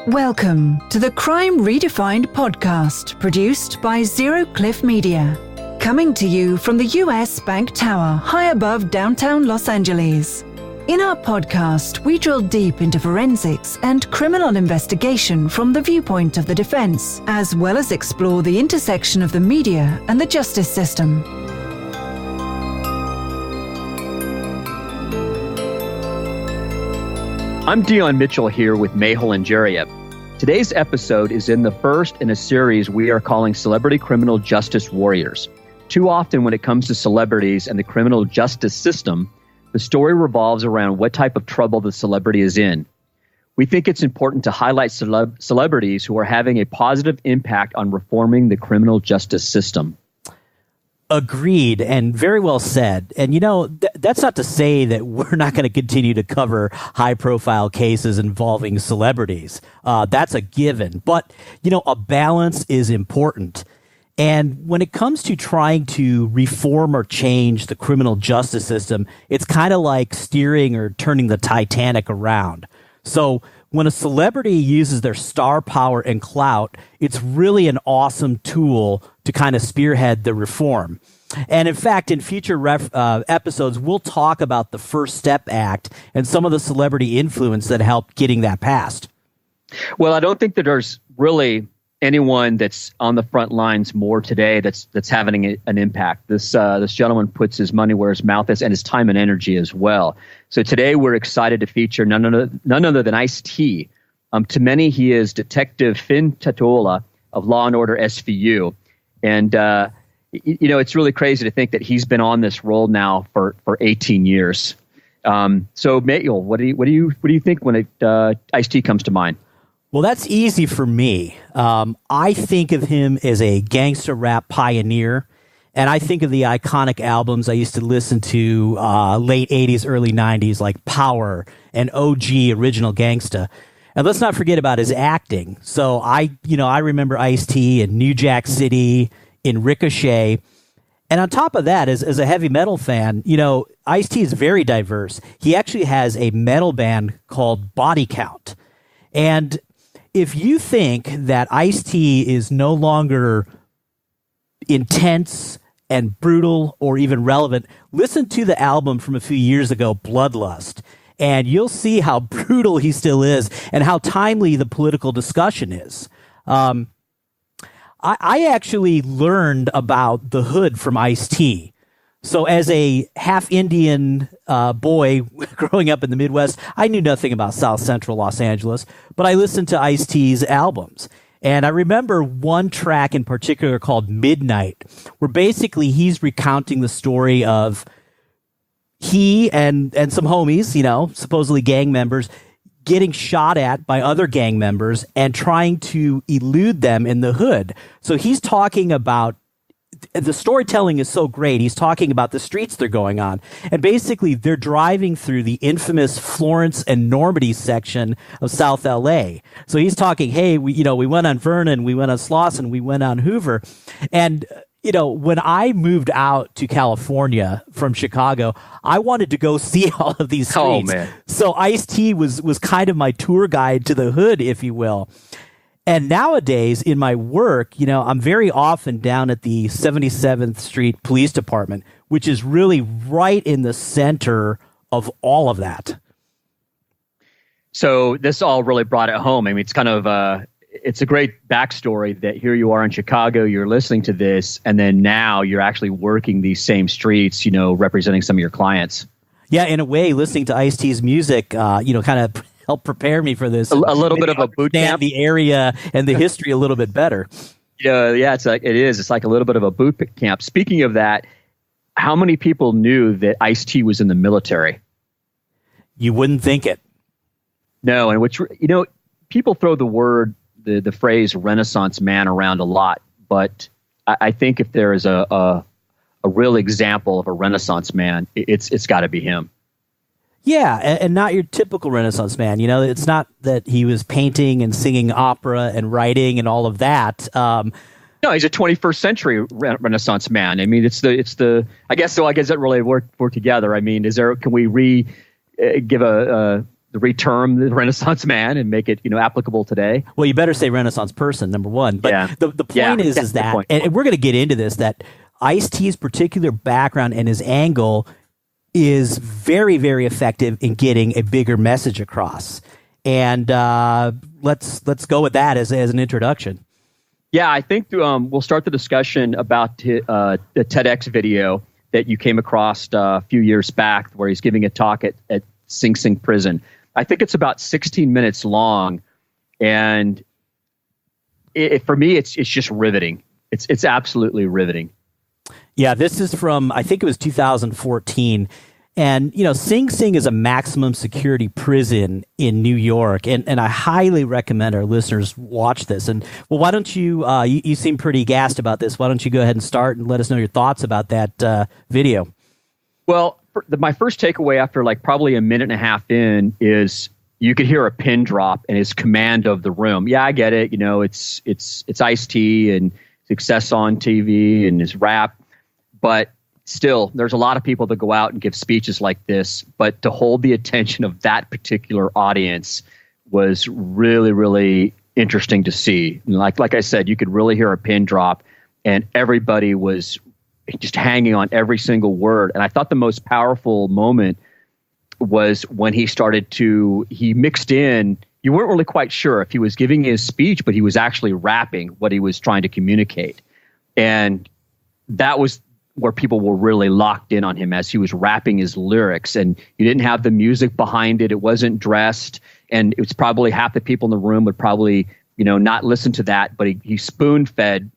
Welcome to the Crime Redefined podcast, produced by Zero Cliff Media. Coming to you from the US Bank Tower, high above downtown Los Angeles. In our podcast, we drill deep into forensics and criminal investigation from the viewpoint of the defense, as well as explore the intersection of the media and the justice system. I'm Dion Mitchell here with Mehul and Anjaria. Today's episode is in the first in a series we are calling Celebrity Criminal Justice Warriors. Too often when it comes to celebrities and the criminal justice system, the story revolves around what type of trouble the celebrity is in. We think it's important to highlight celebrities who are having a positive impact on reforming the criminal justice system. Agreed, and very well said. And that's not to say that we're not going to continue to cover high-profile cases involving celebrities. That's a given. But, a balance is important. And when it comes to trying to reform or change the criminal justice system, it's kind of like steering or turning the Titanic around. So when a celebrity uses their star power and clout, it's really an awesome tool to kind of spearhead the reform. And in fact, in future episodes, we'll talk about the First Step Act and some of the celebrity influence that helped getting that passed. Well, I don't think that there's really anyone that's on the front lines more today that's having an impact. This gentleman puts his money where his mouth is and his time and energy as well. So today we're excited to feature none other than Ice-T. To many, he is Detective Finn Tatola of Law and Order SVU. And, it's really crazy to think that he's been on this role now for 18 years. So Mehul, what do you think when Ice-T comes to mind? Well, that's easy for me. I think of him as a gangster rap pioneer, and I think of the iconic albums I used to listen to late 80s, early 90s, like Power and OG Original Gangsta. And let's not forget about his acting. So I remember Ice-T in New Jack City, in Ricochet. And on top of that, as a heavy metal fan, Ice-T is very diverse. He actually has a metal band called Body Count. And if you think that Ice-T is no longer intense and brutal or even relevant, listen to the album from a few years ago, Bloodlust, and you'll see how brutal he still is and how timely the political discussion is. I actually learned about the Hood from Ice-T. So as a half Indian boy growing up in the Midwest, I knew nothing about South Central Los Angeles, but I listened to Ice-T's albums. And I remember one track in particular called Midnight, where basically he's recounting the story of he and some homies, supposedly gang members, getting shot at by other gang members and trying to elude them in the hood. So he's talking about, the storytelling is so great. He's talking about the streets they're going on. And basically they're driving through the infamous Florence and Normandy section of South LA. So he's talking, hey, we went on Vernon, we went on Slauson, we went on Hoover. And when I moved out to California from Chicago, I wanted to go see all of these streets. Oh, man. So Ice-T was kind of my tour guide to the hood, if you will. And nowadays in my work, I'm very often down at the 77th Street Police Department, which is really right in the center of all of that. So this all really brought it home. I mean, it's kind of it's a great backstory that here you are in Chicago, you're listening to this, and then now you're actually working these same streets, representing some of your clients. Yeah, in a way, listening to Ice-T's music, kind of helped prepare me for this. A little bit of a boot camp. The area and the history a little bit better. Yeah, it's like a little bit of a boot camp. Speaking of that, how many people knew that Ice-T was in the military? You wouldn't think it. No, and which people throw the phrase Renaissance man around a lot, but I think if there is a real example of a Renaissance man, it's got to be him. Yeah, and not your typical Renaissance man. It's not that he was painting and singing opera and writing and all of that. No, he's a 21st century Renaissance man. I mean, I guess that really work together. I mean, can we give a reterm the Renaissance man and make it, applicable today. Well, you better say Renaissance person, number one. But the point is that, point. And we're going to get into this, that Ice-T's particular background and his angle is very, very effective in getting a bigger message across. And let's go with that as an introduction. Yeah, I think we'll start the discussion about the TEDx video that you came across a few years back, where he's giving a talk at Sing Sing prison. I think it's about 16 minutes long, and for me, it's just riveting. It's absolutely riveting. Yeah, this is from, I think it was 2014. And, Sing Sing is a maximum security prison in New York. And I highly recommend our listeners watch this. And, well, why don't you seem pretty gassed about this. Why don't you go ahead and start and let us know your thoughts about that video? Well, my first takeaway after probably a minute and a half in is you could hear a pin drop in his command of the room. Yeah, I get it. It's Ice-T and success on TV and his rap. But still, there's a lot of people that go out and give speeches like this, but to hold the attention of that particular audience was really, really interesting to see. Like I said, you could really hear a pin drop, and everybody was just hanging on every single word. And I thought the most powerful moment was when he mixed in, you weren't really quite sure if he was giving his speech, but he was actually rapping what he was trying to communicate. And that was where people were really locked in on him as he was rapping his lyrics, and you didn't have the music behind it. It wasn't dressed, and it was probably half the people in the room would probably, not listen to that, but he spoon fed,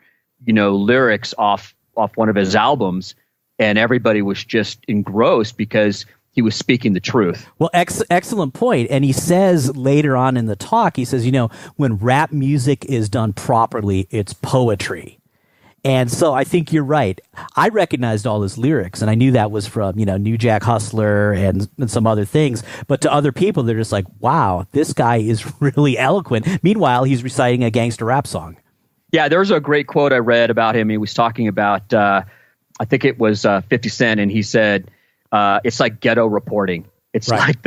lyrics off one of his albums, and everybody was just engrossed because he was speaking the truth. Well, excellent point. And he says later on in the talk, he says, when rap music is done properly, it's poetry. And so I think you're right. I recognized all his lyrics, and I knew that was from, New Jack Hustler and some other things. But to other people, they're just like, wow, this guy is really eloquent. Meanwhile, he's reciting a gangster rap song. Yeah, there's a great quote I read about him. He was talking about, I think it was 50 Cent, and he said, it's like ghetto reporting. It's right.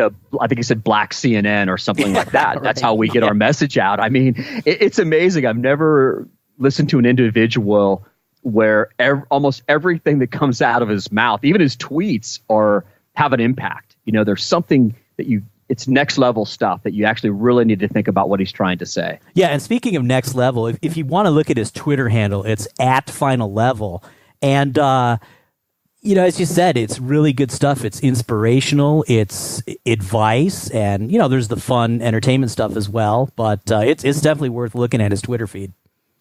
I think he said black CNN or something like that. Right. That's how we get our message out. I mean, it's amazing. I've never listened to an individual where almost everything that comes out of his mouth, even his tweets, have an impact. There's something that it's next level stuff that you actually really need to think about what he's trying to say. Yeah, and speaking of next level, if you want to look at his Twitter handle, it's @FinalLevel. And, as you said, it's really good stuff. It's inspirational. It's advice. And, there's the fun entertainment stuff as well. But it's definitely worth looking at his Twitter feed.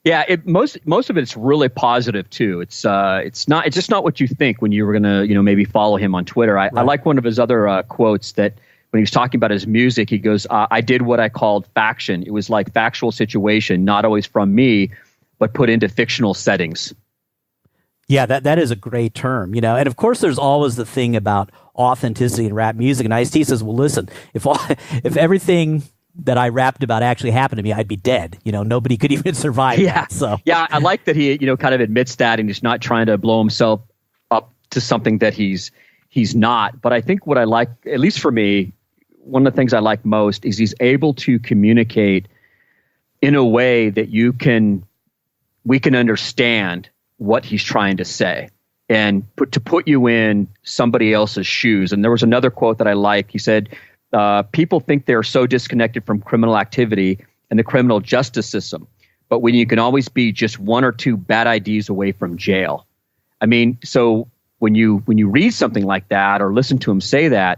Yeah, most of it's really positive too. It's just not what you think when you were gonna maybe follow him on Twitter. I like one of his other quotes that when he was talking about his music, he goes, "I did what I called faction. It was like factual situation, not always from me, but put into fictional settings." Yeah, that is a great term, And of course, there's always the thing about authenticity in rap music. And Ice-T says, "Well, listen, if everything that I rapped about actually happened to me, I'd be dead. Nobody could even survive that." So yeah, I like that he, kind of admits that, and he's not trying to blow himself up to something that he's not. But I think what I like, at least for me, one of the things I like most is he's able to communicate in a way that we can understand what he's trying to say, and put you in somebody else's shoes. And there was another quote that I like. He said, people think they're so disconnected from criminal activity and the criminal justice system, but when you can always be just one or two bad ideas away from jail. I mean, so when you read something like that or listen to him say that,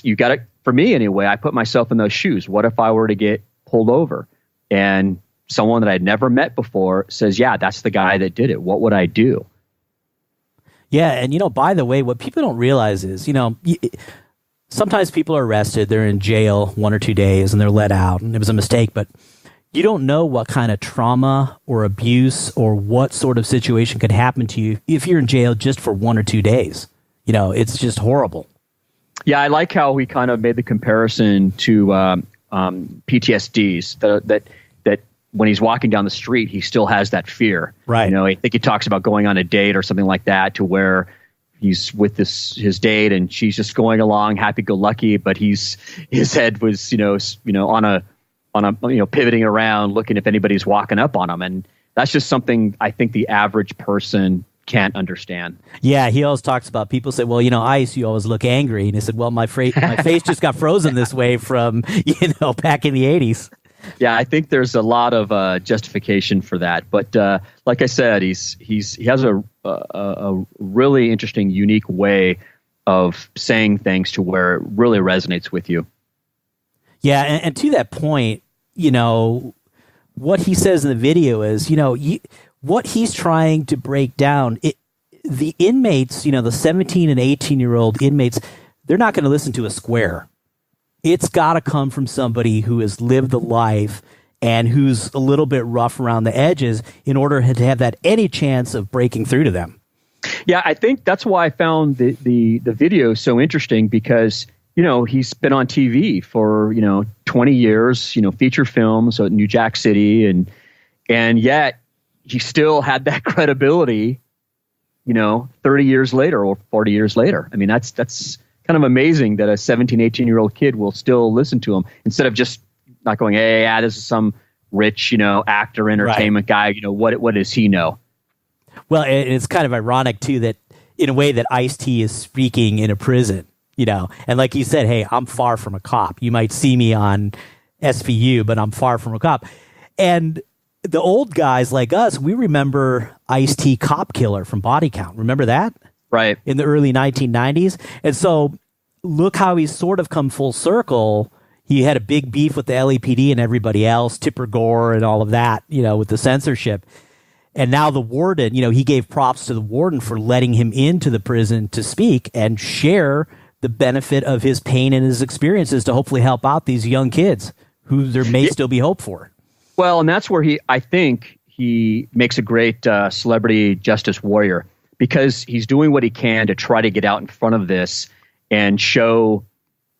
you got to, for me anyway, I put myself in those shoes. What if I were to get pulled over and someone that I'd never met before says, yeah, that's the guy that did it. What would I do? Yeah. And, by the way, what people don't realize is, sometimes people are arrested, they're in jail 1 or 2 days, and they're let out, and it was a mistake, but you don't know what kind of trauma or abuse or what sort of situation could happen to you if you're in jail just for 1 or 2 days. It's just horrible. Yeah, I like how he kind of made the comparison to PTSDs, that when he's walking down the street, he still has that fear. Right. I think he talks about going on a date or something like that, to where he's with his date, and she's just going along happy-go-lucky, but his head was on a pivoting around, looking if anybody's walking up on him, and that's just something I think the average person can't understand. Yeah, he always talks about, people say, well, Ice, you always look angry, and he said, well, my face just got frozen this way from back in the 80s. Yeah, I think there's a lot of justification for that, but like I said, he has a really interesting, unique way of saying things to where it really resonates with you. Yeah, and to that point, what he says in the video is, what he's trying to break down. The inmates, the 17 and 18-year-old inmates, they're not going to listen to a square. It's got to come from somebody who has lived the life and who's a little bit rough around the edges in order to have that any chance of breaking through to them. Yeah, I think that's why I found the video so interesting, because he's been on TV for 20 years, feature films at New Jack City, and yet he still had that credibility 30 years later or 40 years later. I mean, that's kind of amazing that a 17, 18-year-old kid will still listen to him instead of just not going, hey, yeah, this is some rich, actor, entertainment guy. What does he know? Well, it's kind of ironic, too, that in a way that Ice-T is speaking in a prison, and like you said, hey, I'm far from a cop. You might see me on SVU, but I'm far from a cop. And the old guys like us, we remember Ice-T Cop Killer from Body Count. Remember that? Right. In the early 1990s. And so look how he's sort of come full circle. He had a big beef with the LAPD and everybody else, Tipper Gore and all of that, with the censorship. And now the warden, he gave props to the warden for letting him into the prison to speak and share the benefit of his pain and his experiences to hopefully help out these young kids who there may still be hope for. Well, and that's where I think he makes a great celebrity justice warrior, because he's doing what he can to try to get out in front of this and show,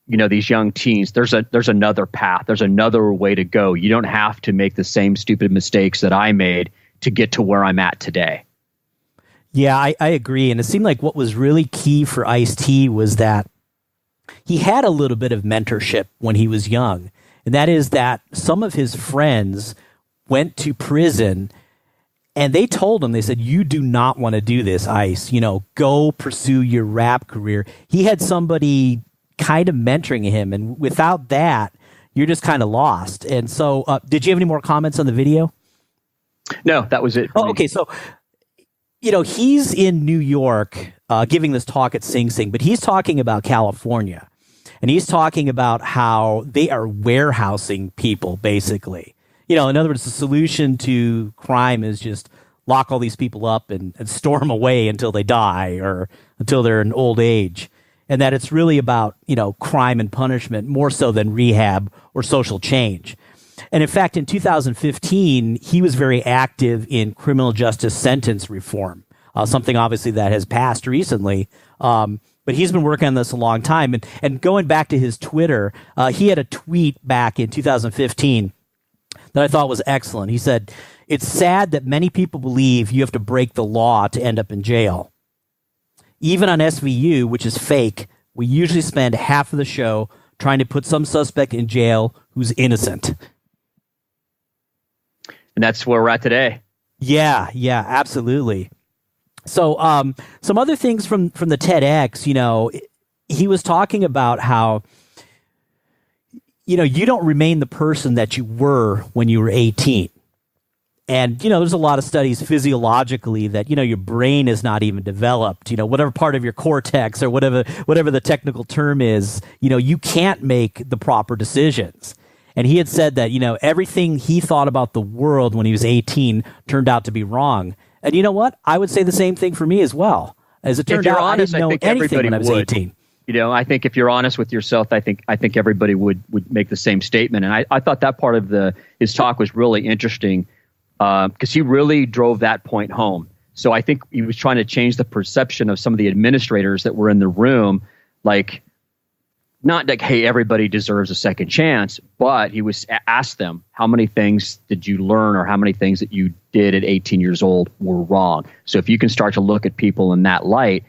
these young teens, there's another path. There's another way to go. You don't have to make the same stupid mistakes that I made to get to where I'm at today. Yeah, I agree. And it seemed like what was really key for Ice-T was that he had a little bit of mentorship when he was young. And that is that some of his friends went to prison and they told him, they said, you do not want to do this, Ice. Go pursue your rap career. He had somebody kind of mentoring him. And without that, you're just kind of lost. And so did you have any more comments on the video? No, that was it. Oh, okay. So, he's in New York giving this talk at Sing Sing, but he's talking about California. And he's talking about how they are warehousing people, basically. In other words, the solution to crime is just lock all these people up and store them away until they die or until they're in old age. And that it's really about, crime and punishment more so than rehab or social change. And in fact, in 2015, he was very active in criminal justice sentence reform, something obviously that has passed recently. But he's been working on this a long time. And going back to his Twitter, he had a tweet back in 2015 that I thought was excellent. He said, "It's sad that many people believe you have to break the law to end up in jail. Even on SVU, which is fake, we usually spend half of the show trying to put some suspect in jail who's innocent." And that's where we're at today. Yeah, absolutely. So some other things from the TEDx, he was talking about how, you don't remain the person that you were when you were 18. And, there's a lot of studies physiologically that, your brain is not even developed, whatever part of your cortex or whatever the technical term is, you can't make the proper decisions. And he had said that, everything he thought about the world when he was 18 turned out to be wrong. And you know what? I would say the same thing for me as well. As it turned out, honest, I didn't know anything when I was 18. I think if you're honest with yourself, I think everybody would make the same statement. And I thought that part of his talk was really interesting because he really drove that point home. So I think he was trying to change the perception of some of the administrators that were in the room, like, not like, hey, everybody deserves a second chance, but he was asked them, how many things did you learn or how many things that you did at 18 years old were wrong? So if you can start to look at people in that light,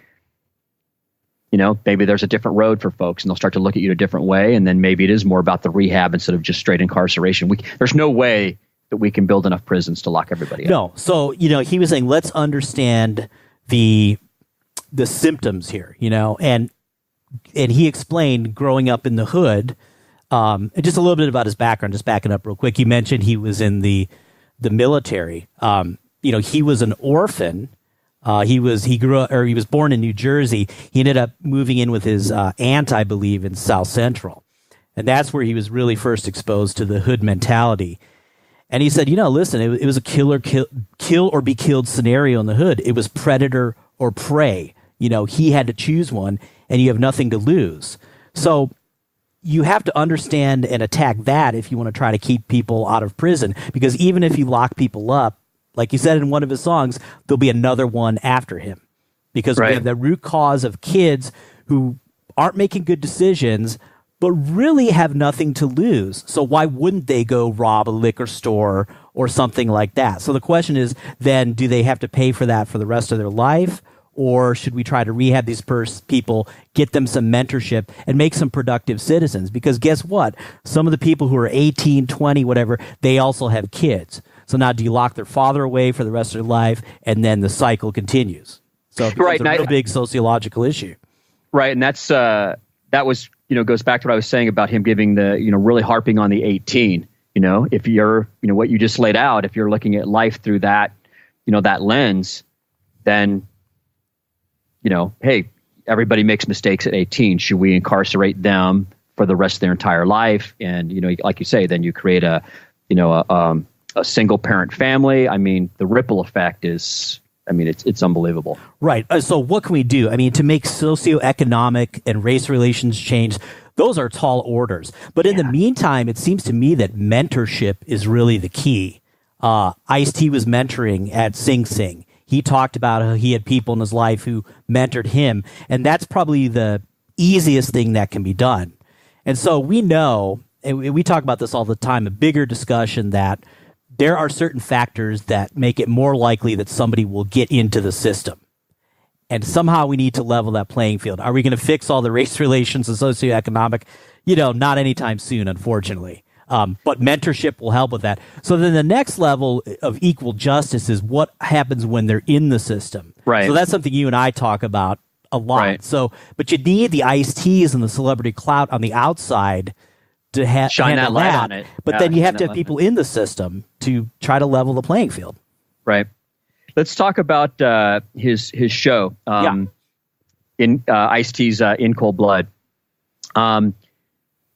maybe there's a different road for folks and they'll start to look at you a different way. And then maybe it is more about the rehab instead of just straight incarceration. There's no way that we can build enough prisons to lock everybody up. No. So, he was saying, let's understand the symptoms here, and he explained growing up in the hood, and just a little bit about his background, just backing up real quick. He mentioned he was in the military. He was an orphan. He was born in New Jersey. He ended up moving in with his aunt, I believe, in South Central. And that's where he was really first exposed to the hood mentality. And he said, listen, it was a kill or be killed scenario in the hood. It was predator or prey. He had to choose one, and you have nothing to lose. So you have to understand and attack that if you want to try to keep people out of prison. Because even if you lock people up, like you said in one of his songs, there'll be another one after him. Because we have the root cause of kids who aren't making good decisions, but really have nothing to lose. So why wouldn't they go rob a liquor store or something like that? So the question is then, do they have to pay for that for the rest of their life? Or should we try to rehab these people, get them some mentorship, and make some productive citizens? Because guess what? Some of the people who are 18, 20, whatever, they also have kids. So now do you lock their father away for the rest of their life, and then the cycle continues? So it's a real big sociological issue. Right, and that was, goes back to what I was saying about him giving the, really harping on the 18. If you're, what you just laid out, if you're looking at life through that, that lens, then, hey, everybody makes mistakes at 18. Should we incarcerate them for the rest of their entire life? And, like you say, then you create a single parent family. I mean, the ripple effect is, it's unbelievable. Right. So what can we do? To make socioeconomic and race relations change, those are tall orders. But in the meantime, it seems to me that mentorship is really the key. Ice-T was mentoring at Sing Sing. He talked about how he had people in his life who mentored him, and that's probably the easiest thing that can be done. And so we know, and we talk about this all the time, a bigger discussion that there are certain factors that make it more likely that somebody will get into the system. And somehow we need to level that playing field. Are we going to fix all the race relations and socioeconomic? Not anytime soon, unfortunately. But mentorship will help with that. So then the next level of equal justice is what happens when they're in the system. Right. So that's something you and I talk about a lot. Right. So, but you need the Ice-Ts and the celebrity clout on the outside to shine that light on it. But then you have to have people in the system to try to level the playing field. Right. Let's talk about his show. In Ice-T's In Cold Blood.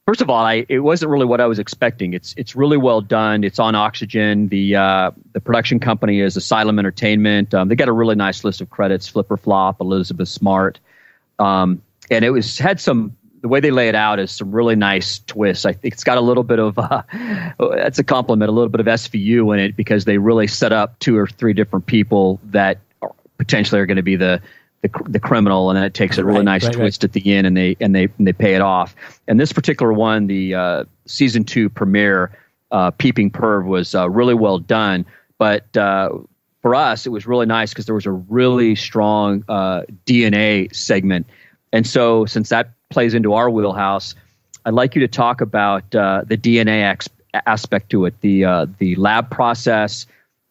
First of all, it wasn't really what I was expecting. It's really well done. It's on Oxygen. The production company is Asylum Entertainment. They got a really nice list of credits: Flipper Flop, Elizabeth Smart, and it had some. The way they lay it out is some really nice twists. I think it's got a little bit of that's a compliment, a little bit of SVU in it, because they really set up 2 or 3 different people that potentially are going to be the criminal, and then it takes a really nice twist at the end, and they pay it off. And this particular one, the season 2 premiere, Peeping Perv, was really well done. But for us, it was really nice because there was a really strong DNA segment. And so since that plays into our wheelhouse, I'd like you to talk about the DNA aspect to it, the lab process,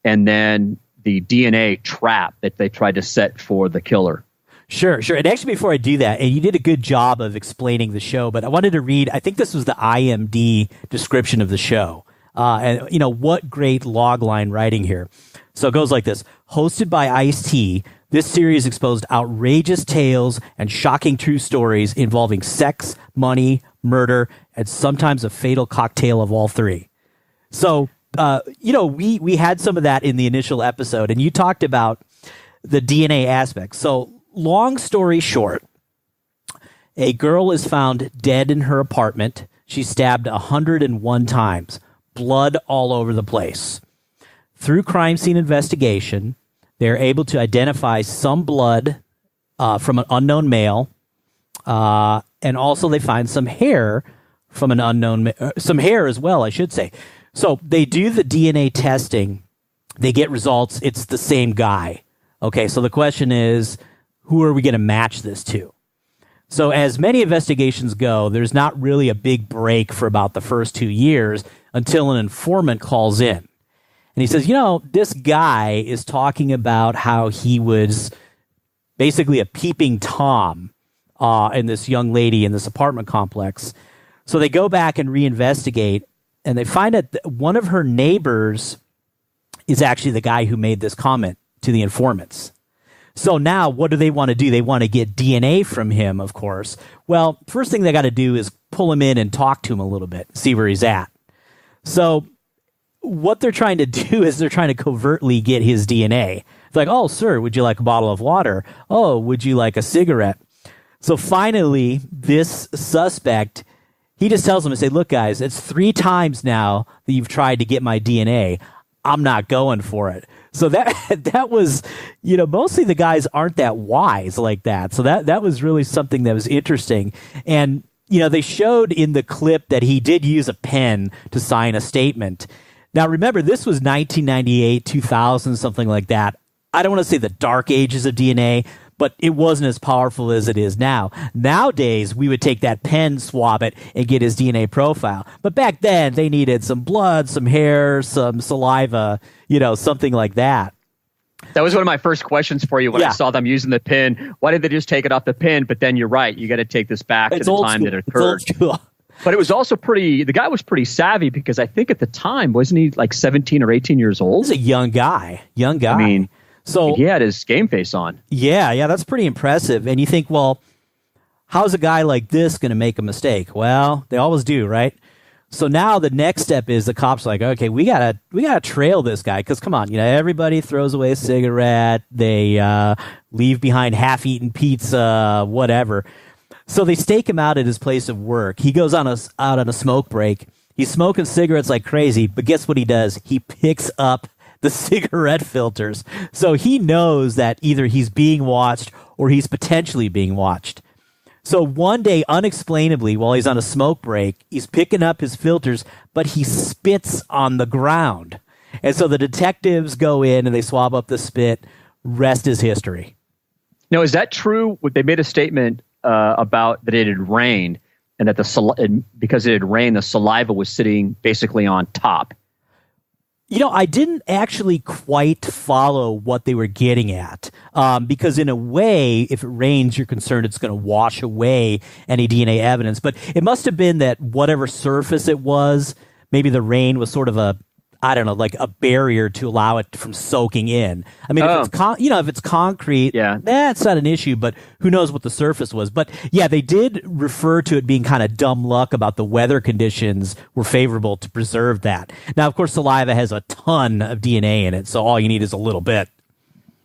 and then the DNA trap that they tried to set for the killer. Sure. And actually, before I do that, and you did a good job of explaining the show, but I wanted to read, I think this was the IMD description of the show. And, what great log line writing here. So it goes like this. Hosted by Ice-T, this series exposed outrageous tales and shocking true stories involving sex, money, murder, and sometimes a fatal cocktail of all three. So, we had some of that in the initial episode, and you talked about the DNA aspect. So, long story short, a girl is found dead in her apartment. She's stabbed 101 times, blood all over the place. Through crime scene investigation, they're able to identify some blood from an unknown male, and also they find some hair from an unknown, some hair as well, I should say. So they do the DNA testing. They get results. It's the same guy. Okay, so the question is, who are we going to match this to? So as many investigations go, there's not really a big break for about the first 2 years until an informant calls in. And he says, this guy is talking about how he was basically a peeping Tom in this young lady in this apartment complex. So they go back and reinvestigate, and they find that one of her neighbors is actually the guy who made this comment to the informants. So now what do they want to do? They want to get DNA from him, of course. Well, first thing they got to do is pull him in and talk to him a little bit, see where he's at. So what they're trying to do is they're trying to covertly get his DNA. It's like, oh, sir, would you like a bottle of water? Oh, would you like a cigarette? So finally, this suspect, he just tells them and say, look, guys, it's 3 times now that you've tried to get my DNA. I'm not going for it. So that was, mostly the guys aren't that wise like that. So that was really something that was interesting. And, they showed in the clip that he did use a pen to sign a statement. Now, remember, this was 1998, 2000, something like that. I don't want to say the dark ages of DNA, but it wasn't as powerful as it is now. Nowadays, we would take that pen, swab it, and get his DNA profile. But back then, they needed some blood, some hair, some saliva, something like that. That was one of my first questions for you when I saw them using the pin. Why did they just take it off the pin? But then you're right. You got to take this back to the time that it occurred. But it was also the guy was pretty savvy because I think at the time, wasn't he like 17 or 18 years old? He was a young guy. I mean, so he had his game face on. Yeah, that's pretty impressive. And you think, well, how's a guy like this going to make a mistake? Well, they always do, right? So now the next step is the cops are like, okay, we gotta trail this guy because come on, everybody throws away a cigarette, they leave behind half-eaten pizza, whatever. So they stake him out at his place of work. He goes out on a smoke break. He's smoking cigarettes like crazy, but guess what he does? He picks up the cigarette filters. So he knows that either he's being watched or he's potentially being watched. So one day, unexplainably, while he's on a smoke break, he's picking up his filters, but he spits on the ground. And so the detectives go in and they swab up the spit. Rest is history. Now, is that true? They made a statement about that it had rained and that because it had rained, the saliva was sitting basically on top. I didn't actually quite follow what they were getting at because in a way, if it rains, you're concerned it's going to wash away any DNA evidence. But it must have been that whatever surface it was, maybe the rain was sort of like a barrier to allow it from soaking in. I mean, if it's concrete, that's not an issue, but who knows what the surface was. But yeah, they did refer to it being kind of dumb luck about the weather conditions were favorable to preserve that. Now, of course, saliva has a ton of DNA in it, so all you need is a little bit.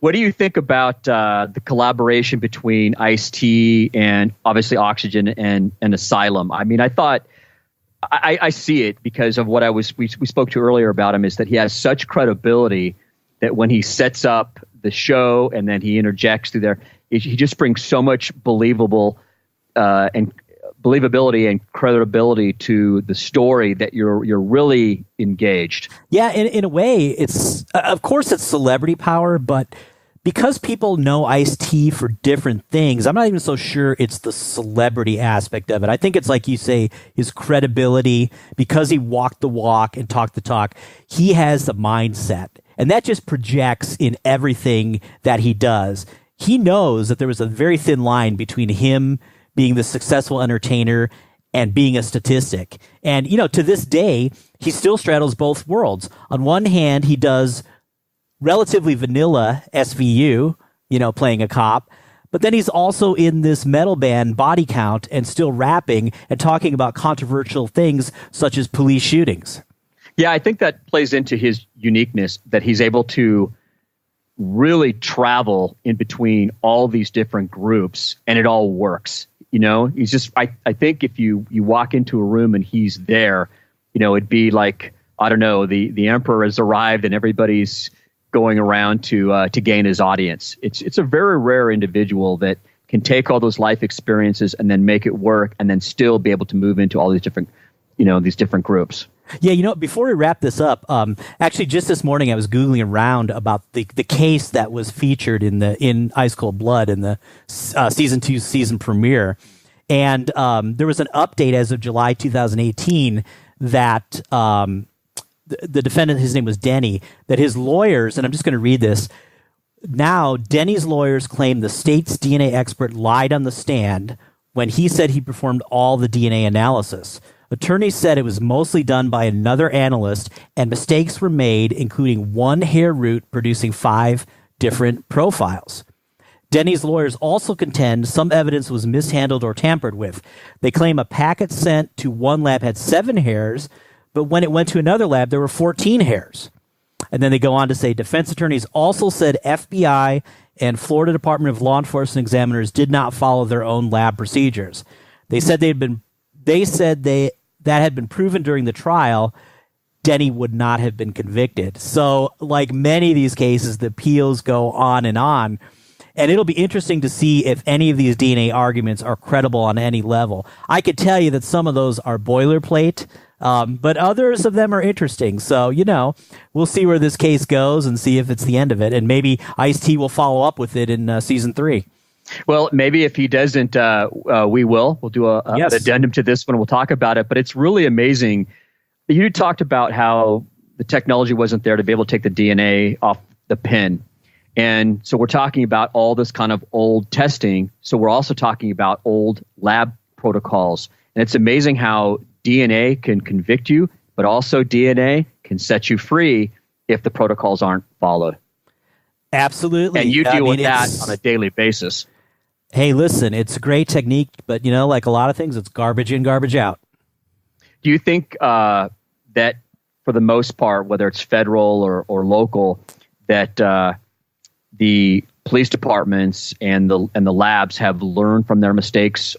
What do you think about the collaboration between Ice-T and obviously Oxygen and Asylum? I mean, I thought... I see it because of what we spoke to earlier about him is that he has such credibility that when he sets up the show and then he interjects through there, he just brings so much believability and credibility to the story that you're really engaged. Yeah, in a way, it's of course it's celebrity power, but because people know Ice-T for different things, I'm not even so sure it's the celebrity aspect of it. I think it's like you say, his credibility, because he walked the walk and talked the talk, he has the mindset. And that just projects in everything that he does. He knows that there was a very thin line between him being the successful entertainer and being a statistic. And, to this day, he still straddles both worlds. On one hand, he does relatively vanilla SVU, playing a cop. But then he's also in this metal band Body Count and still rapping and talking about controversial things such as police shootings. Yeah, I think that plays into his uniqueness that he's able to really travel in between all these different groups and it all works. He's just, I think if you walk into a room and he's there, it'd be like, I don't know, the emperor has arrived and everybody's going around to gain his audience. It's a very rare individual that can take all those life experiences and then make it work and then still be able to move into all these different, these different groups. Yeah, before we wrap this up, actually just this morning I was Googling around about the case that was featured in Ice Cold Blood in the season 2 season premiere. And there was an update as of July 2018 that the defendant, his name was Denny, that his lawyers, and I'm just going to read this. Now, Denny's lawyers claim the state's DNA expert lied on the stand when he said he performed all the DNA analysis. Attorneys said it was mostly done by another analyst and mistakes were made, including one hair root producing 5 different profiles. Denny's lawyers also contend some evidence was mishandled or tampered with. They claim a packet sent to one lab had 7 hairs, but when it went to another lab, there were 14 hairs. And then they go on to say defense attorneys also said FBI and Florida Department of Law Enforcement examiners did not follow their own lab procedures. They said that had been proven during the trial. Denny would not have been convicted. So, like many of these cases, the appeals go on. And it'll be interesting to see if any of these DNA arguments are credible on any level. I could tell you that some of those are boilerplate, but others of them are interesting. So, we'll see where this case goes and see if it's the end of it. And maybe Ice-T will follow up with it in season 3. Well, maybe if he doesn't, we will. We'll do an addendum to this one. We'll talk about it. But it's really amazing. You talked about how the technology wasn't there to be able to take the DNA off the pin. And so we're talking about all this kind of old testing. So we're also talking about old lab protocols. And it's amazing how DNA can convict you, but also DNA can set you free if the protocols aren't followed. Absolutely. And you deal with that on a daily basis. Hey, listen, it's a great technique, but, like a lot of things, it's garbage in, garbage out. Do you think that for the most part, whether it's federal or local, that the police departments and the labs have learned from their mistakes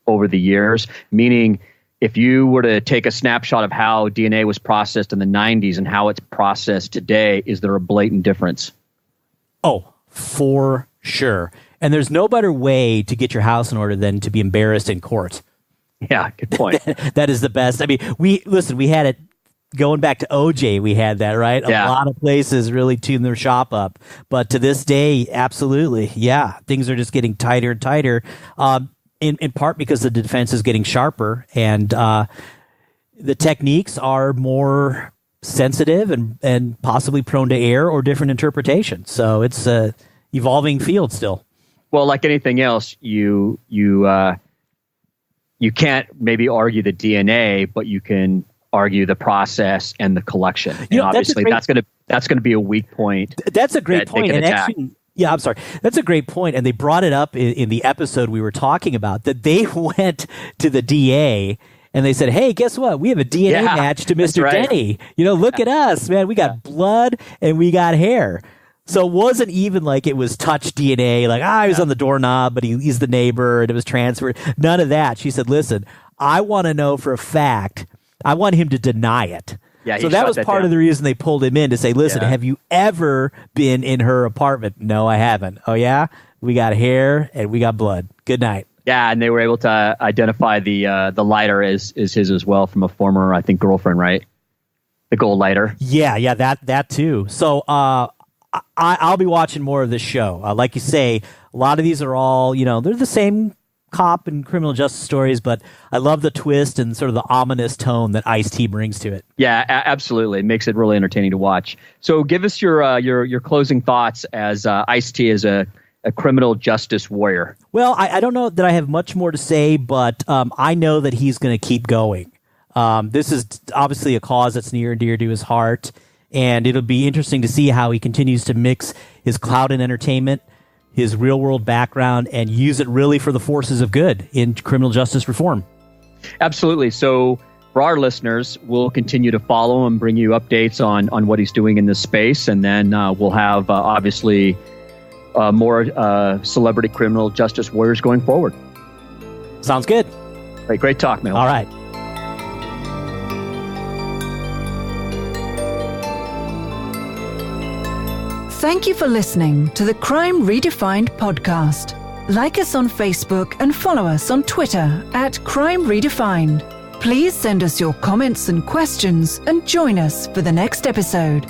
over the years? Meaning, if you were to take a snapshot of how DNA was processed in the 90s and how it's processed today, is there a blatant difference? Oh, for sure. And there's no better way to get your house in order than to be embarrassed in court. Yeah, good point. That is the best. I mean, we had it going back to OJ. We had that, right? Yeah. A lot of places really tune their shop up. But to this day, absolutely. Yeah. Things are just getting tighter and tighter. In part because the defense is getting sharper and the techniques are more sensitive and possibly prone to error or different interpretation. So it's a evolving field still. Well, like anything else, you can't maybe argue the DNA, but you can argue the process and the collection. And obviously, that's going to be a weak point. That's a great point. And actually, yeah, I'm sorry. That's a great point. And they brought it up in the episode we were talking about, that they went to the DA and they said, hey, guess what? We have a DNA match to Mr. Right. Denny. Look at us, man. We got blood and we got hair. So it wasn't even like it was touch DNA, like, he was on the doorknob, but he's the neighbor and it was transferred. None of that. She said, listen, I want to know for a fact. I want him to deny it. Yeah, so that was part of the reason they pulled him in to say, listen, have you ever been in her apartment? No, I haven't. Oh, yeah? We got hair and we got blood. Good night. Yeah, and they were able to identify the lighter as his as well from a former, I think, girlfriend, right? The gold lighter. Yeah, that too. So I'll be watching more of this show. Like you say, a lot of these are all, they're the same cop and criminal justice stories, but I love the twist and sort of the ominous tone that Ice-T brings to it. Yeah, absolutely. It makes it really entertaining to watch. So give us your closing thoughts as Ice-T is a criminal justice warrior. Well, I don't know that I have much more to say, but I know that he's going to keep going. This is obviously a cause that's near and dear to his heart, and it'll be interesting to see how he continues to mix his clout and entertainment, his real-world background, and use it really for the forces of good in criminal justice reform. Absolutely. So for our listeners, we'll continue to follow and bring you updates on what he's doing in this space, and then we'll have, obviously, more celebrity criminal justice warriors going forward. Sounds good. Great talk, Mehul. All right. Thank you for listening to the Crime Redefined podcast. Like us on Facebook and follow us on Twitter at Crime Redefined. Please send us your comments and questions and join us for the next episode.